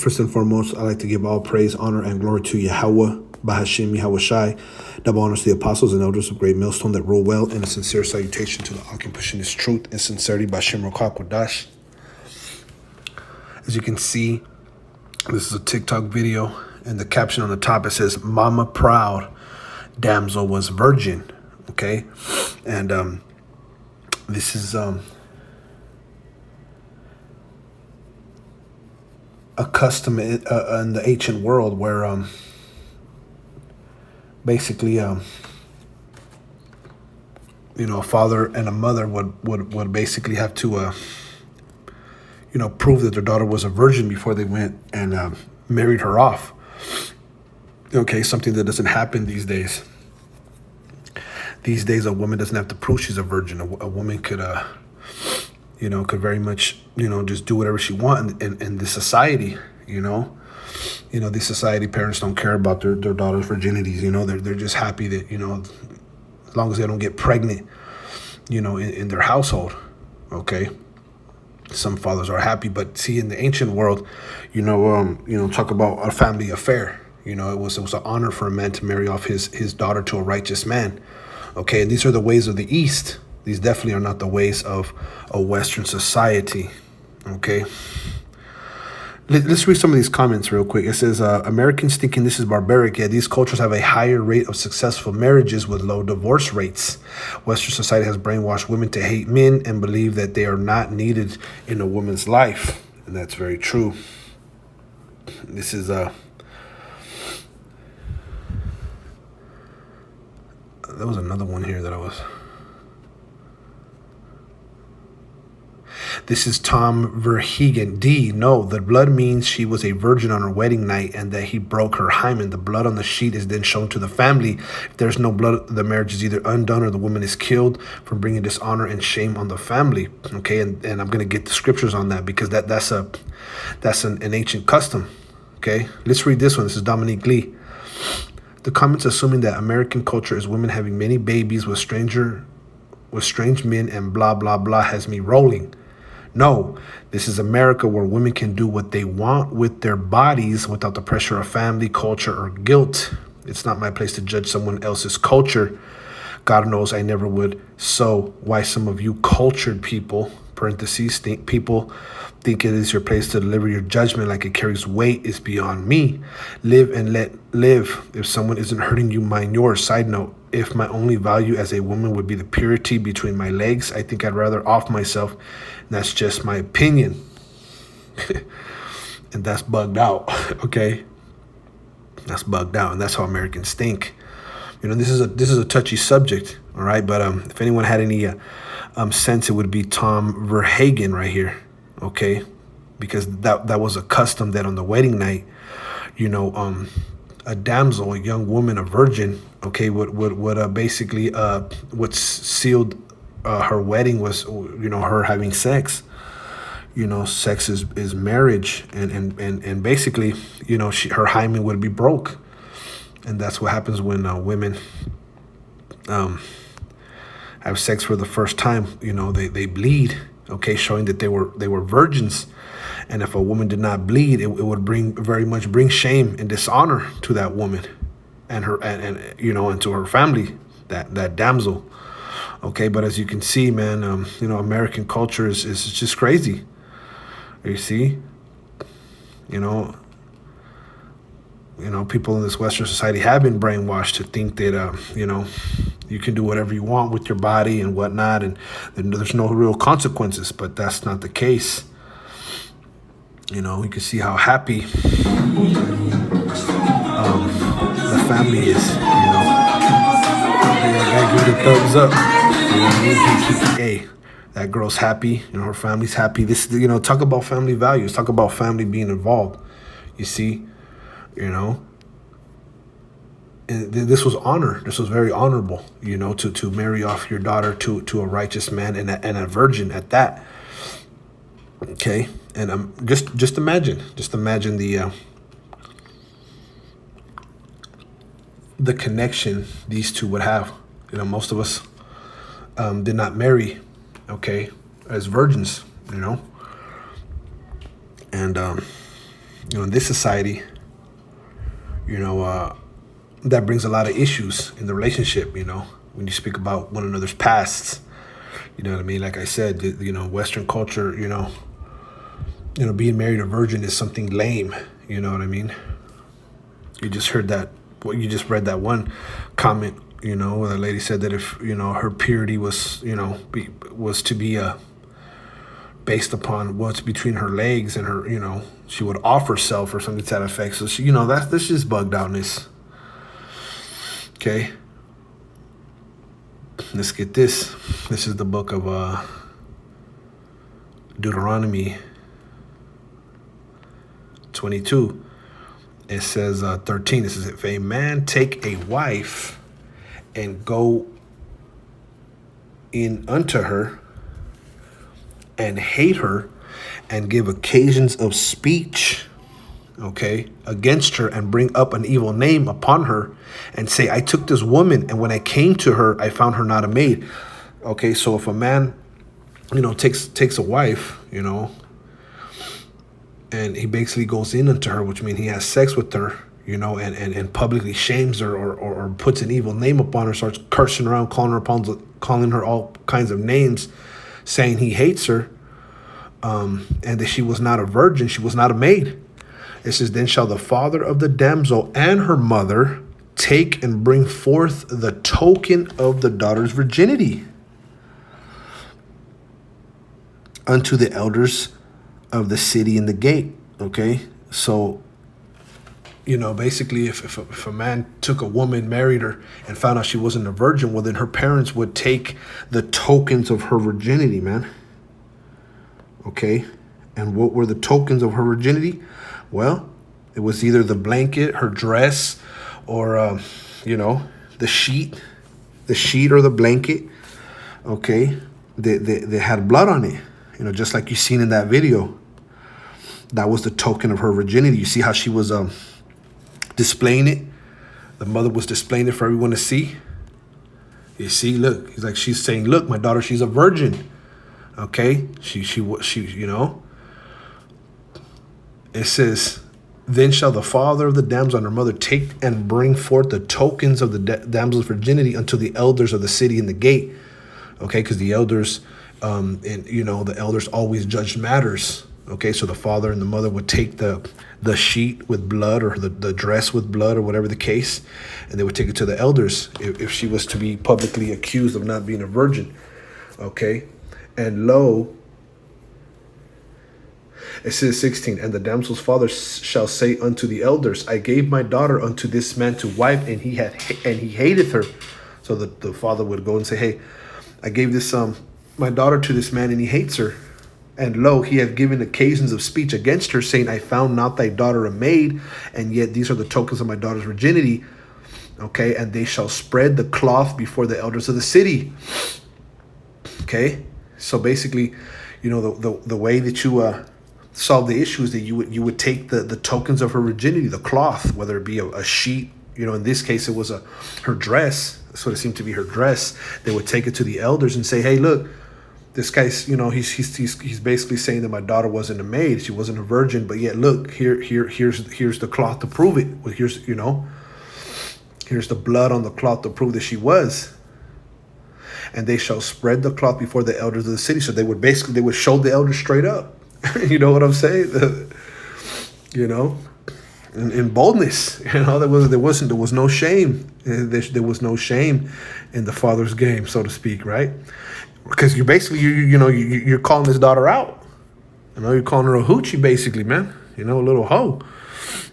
First and foremost, I'd like to give all praise, honor, and glory to Yahweh, Bahashim, Yahweh Shai. Double honors to the apostles and elders of Great Millstone that rule well, and a sincere salutation to the Akim pushing this truth and sincerity by Shem Rokak Wadash. As you can see, this is a TikTok video, and the caption on the top, it says, "Mama proud, damsel was virgin." Okay? And this is a custom in the ancient world where basically a father and a mother would basically have to prove that their daughter was a virgin before they went and married her off. Okay, something that doesn't happen these days. These days, a woman doesn't have to prove she's a virgin. A woman could could very much, just do whatever she wants in this society, this society, parents don't care about their daughter's virginities, they're just happy that, as long as they don't get pregnant, in their household, okay? Some fathers are happy, but see, in the ancient world, talk about a family affair, it was an honor for a man to marry off his daughter to a righteous man, okay? And these are the ways of the East. These definitely are not the ways of a Western society, okay? Let's read some of these comments real quick. It says, Americans thinking this is barbaric, yet these cultures have a higher rate of successful marriages with low divorce rates. Western society has brainwashed women to hate men and believe that they are not needed in a woman's life. And that's very true. This is there was another one here that I was... This is Tom Verhegen. D. No, the blood means she was a virgin on her wedding night and that he broke her hymen. The blood on the sheet is then shown to the family. If there's no blood, the marriage is either undone or the woman is killed for bringing dishonor and shame on the family. Okay, and I'm going to get the scriptures on that because that's an ancient custom. Okay, let's read this one. This is Dominique Lee. The comments assuming that American culture is women having many babies with strange men and blah, blah, blah has me rolling. No, this is America where women can do what they want with their bodies without the pressure of family, culture, or guilt. It's not my place to judge someone else's culture. God knows I never would. So why some of you cultured people, parentheses, people think it is your place to deliver your judgment like it carries weight is beyond me. Live and let live. If someone isn't hurting you, mind yours. Side note, if my only value as a woman would be the purity between my legs, I think I'd rather off myself. And that's just my opinion. And that's bugged out, okay? That's bugged out, and that's how Americans think. This is a touchy subject, all right? But if anyone had any sense, it would be Tom Verhagen right here, okay? Because that was a custom that on the wedding night, a damsel, a young woman, a virgin, okay, would basically what sealed her wedding was her having sex. Sex is marriage, and basically her hymen would be broke, and that's what happens when women have sex for the first time. They bleed, okay, showing that they were virgins. And if a woman did not bleed, it would bring shame and dishonor to that woman and her and to her family, that damsel. Okay, but as you can see, man, American culture is just crazy. You see, people in this Western society have been brainwashed to think that you can do whatever you want with your body and whatnot, and there's no real consequences. But that's not the case. You can see how happy the family is. I give it a thumbs up. Hey, that girl's happy. Her family's happy. This, talk about family values. Talk about family being involved. You see, and this was honor. This was very honorable. To marry off your daughter to a righteous man and a virgin at that. Okay, and just imagine the connection these two would have. Most of us did not marry, okay, as virgins, and In this society, that brings a lot of issues in the relationship. When you speak about one another's pasts. You know what I mean? Like I said, Western culture, being married a virgin is something lame. You know what I mean? You just heard that. Well, you just read that one comment. Where the lady said that if her purity was was to be based upon what's between her legs and her, she would off herself or something to that effect. So she, that's just bugged outness. Okay. Let's get this. This is the book of Deuteronomy 22. It says 13. It says, if a man take a wife and go in unto her and hate her and give occasions of speech, okay, against her, and bring up an evil name upon her and say, I took this woman, and when I came to her, I found her not a maid. Okay, so if a man, takes a wife, and he basically goes in unto her, which means he has sex with her, and publicly shames her or puts an evil name upon her, starts cursing around, calling her all kinds of names, saying he hates her, and that she was not a virgin, she was not a maid. It says, then shall the father of the damsel and her mother take and bring forth the token of the daughter's virginity unto the elders of the city in the gate. Okay, so basically, if a man took a woman, married her, and found out she wasn't a virgin, well, then her parents would take the tokens of her virginity, man. Okay, and what were the tokens of her virginity? Well, it was either the blanket, her dress, or the sheet or the blanket. Okay, they had blood on it, just like you seen in that video. That was the token of her virginity. You see how she was displaying it? The mother was displaying it for everyone to see. You see, look, she's saying, look, my daughter, she's a virgin. Okay, she it says, then shall the father of the damsel and her mother take and bring forth the tokens of the damsel's virginity unto the elders of the city in the gate. Okay, because the elders, the elders always judge matters. Okay, so the father and the mother would take the sheet with blood, or the dress with blood, or whatever the case, and they would take it to the elders if she was to be publicly accused of not being a virgin. Okay, and lo, it says 16, and the damsel's father shall say unto the elders, I gave my daughter unto this man to wife, and he hateth her. So the father would go and say, hey, I gave this my daughter to this man, and he hates her. And lo, he hath given occasions of speech against her, saying, I found not thy daughter a maid, and yet these are the tokens of my daughter's virginity. Okay, and they shall spread the cloth before the elders of the city. Okay, so basically, the way that you solve the issue is that you would take the tokens of her virginity, the cloth, whether it be a sheet, in this case it was her dress. That's what it seemed to be, her dress. They would take it to the elders and say, hey, look, this guy's, he's basically saying that my daughter wasn't a maid, she wasn't a virgin, but yet look, here's the cloth to prove it. Well, here's the blood on the cloth to prove that she was. And they shall spread the cloth before the elders of the city. So they would show the elders straight up. You know what I'm saying? In boldness. There was no shame. There was no shame in the father's game, so to speak, right? Because you're calling this daughter out. You're calling her a hoochie, basically, man. A little hoe.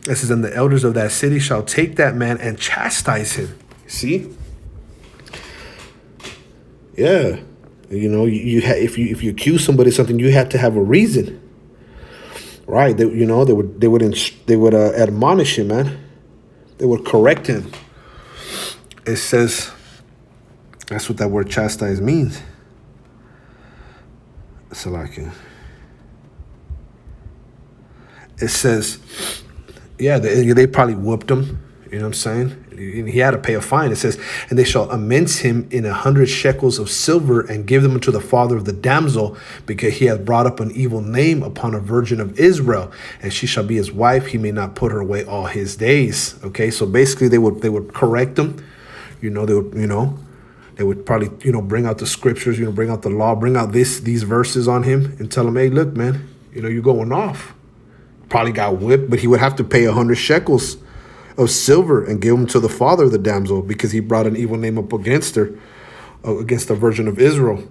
It says, and the elders of that city shall take that man and chastise him. See? Yeah. If you accuse somebody of something, you have to have a reason. Right? They would admonish him, man. They would correct him. It says, that's what that word chastise means. Salakia. It says, yeah, they probably whooped him. You know what I'm saying? he had to pay a fine. It says, and they shall immense him in 100 shekels of silver and give them unto the father of the damsel, because he hath brought up an evil name upon a virgin of Israel, and she shall be his wife. He may not put her away all his days. Okay, so basically they would correct him. They would probably, bring out the scriptures, bring out the law, bring out these verses on him and tell him, hey, look, man, you're going off. Probably got whipped, but he would have to pay 100 shekels of silver and give them to the father of the damsel, because he brought an evil name up against her, against the virgin of Israel.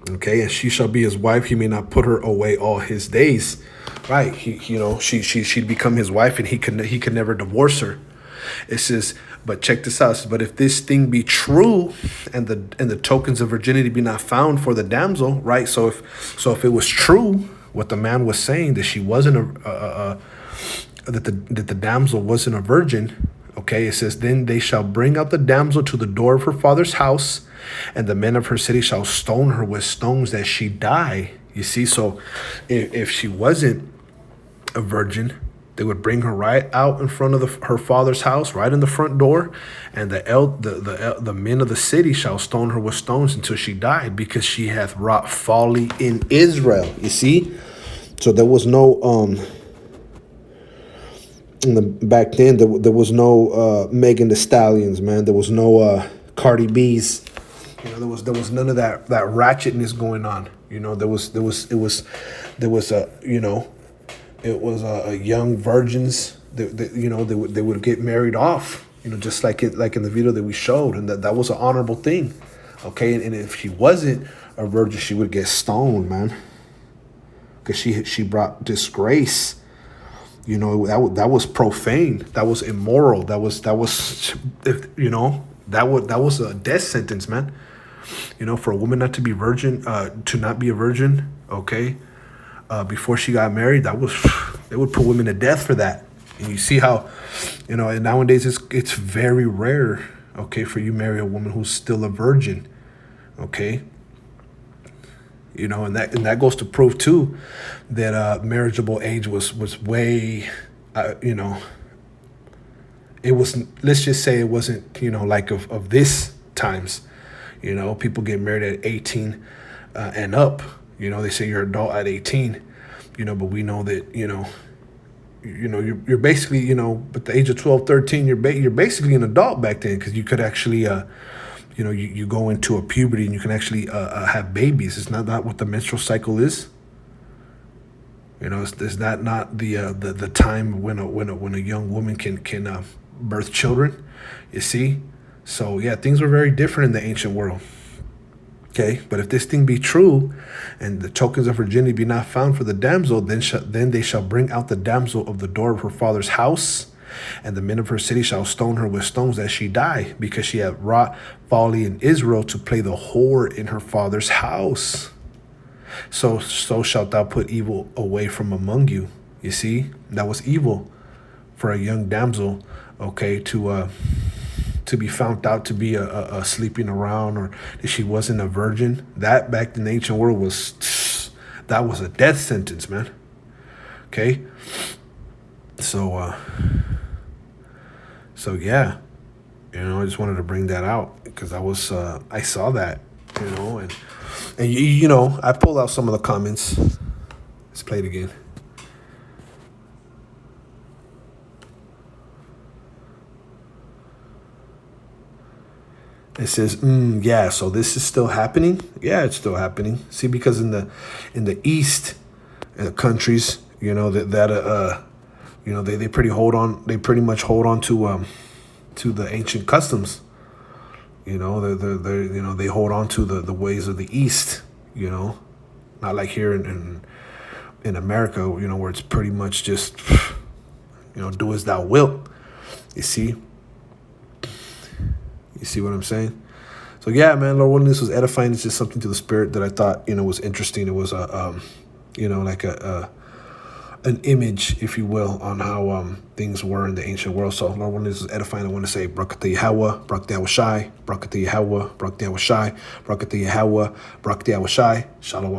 Okay, and she shall be his wife. He may not put her away all his days. Right? She'd become his wife, and he could never divorce her. It says, but check this out. It says, but if this thing be true, and the tokens of virginity be not found for the damsel, right? So if it was true what the man was saying, that she wasn't that the damsel wasn't a virgin, okay, it says, then they shall bring out the damsel to the door of her father's house, and the men of her city shall stone her with stones that she die. You see, so if she wasn't a virgin, they would bring her right out in front of her father's house, right in the front door, and the men of the city shall stone her with stones until she died, because she hath wrought folly in Israel. You see, so there was no back then there was no Megan Thee Stallions, man. There was no Cardi B's. There was none of that ratchetness going on. It was young virgins. They would get married off. Just like in the video that we showed, and that was an honorable thing. Okay, and if she wasn't a virgin, she would get stoned, man, because she brought disgrace. That was profane. That was immoral. That was a death sentence, man. For a woman not to be virgin, to not be a virgin. Okay. Before she got married, they would put women to death for that. And you see how, and nowadays it's very rare, okay, for you to marry a woman who's still a virgin, okay. And that goes to prove too that marriageable age was way, it was, let's just say it wasn't, like of this times. People get married at 18 and up. They say you're adult at 18, but we know that, you're basically, at the age of 12, 13, you're basically an adult back then, because you could actually, you go into a puberty and you can actually have babies. It's not what the menstrual cycle is. Is that not the time when a young woman can birth children? You see, so yeah, things were very different in the ancient world. Okay, but if this thing be true, and the tokens of virginity be not found for the damsel, then they shall bring out the damsel of the door of her father's house, and the men of her city shall stone her with stones that she die, because she hath wrought folly in Israel to play the whore in her father's house. So shalt thou put evil away from among you. You see, that was evil for a young damsel, okay, to be found out to be a sleeping around, or that she wasn't a virgin. That back in the ancient world was a death sentence, man. Okay, so yeah, I just wanted to bring that out, because I saw that, and I pulled out some of the comments. Let's play it again. It says, yeah, so this is still happening. Yeah, it's still happening. See, because in the East countries, they pretty much hold on to the ancient customs. They hold on to the ways of the East. Not like here in America, where it's pretty much just, do as thou wilt. You see. You see what I'm saying? So yeah, man, Lord willing, this was edifying. It's just something to the spirit that I thought, was interesting. It was like an image, if you will, on how things were in the ancient world. So Lord willing, this was edifying. I want to say Brakata Yahweh, Brakata Yahweh Shai, Brakata Yahweh, Brakata Yahweh Shai, Brakata Yahweh, Brakata Yahweh Shai, Shalom.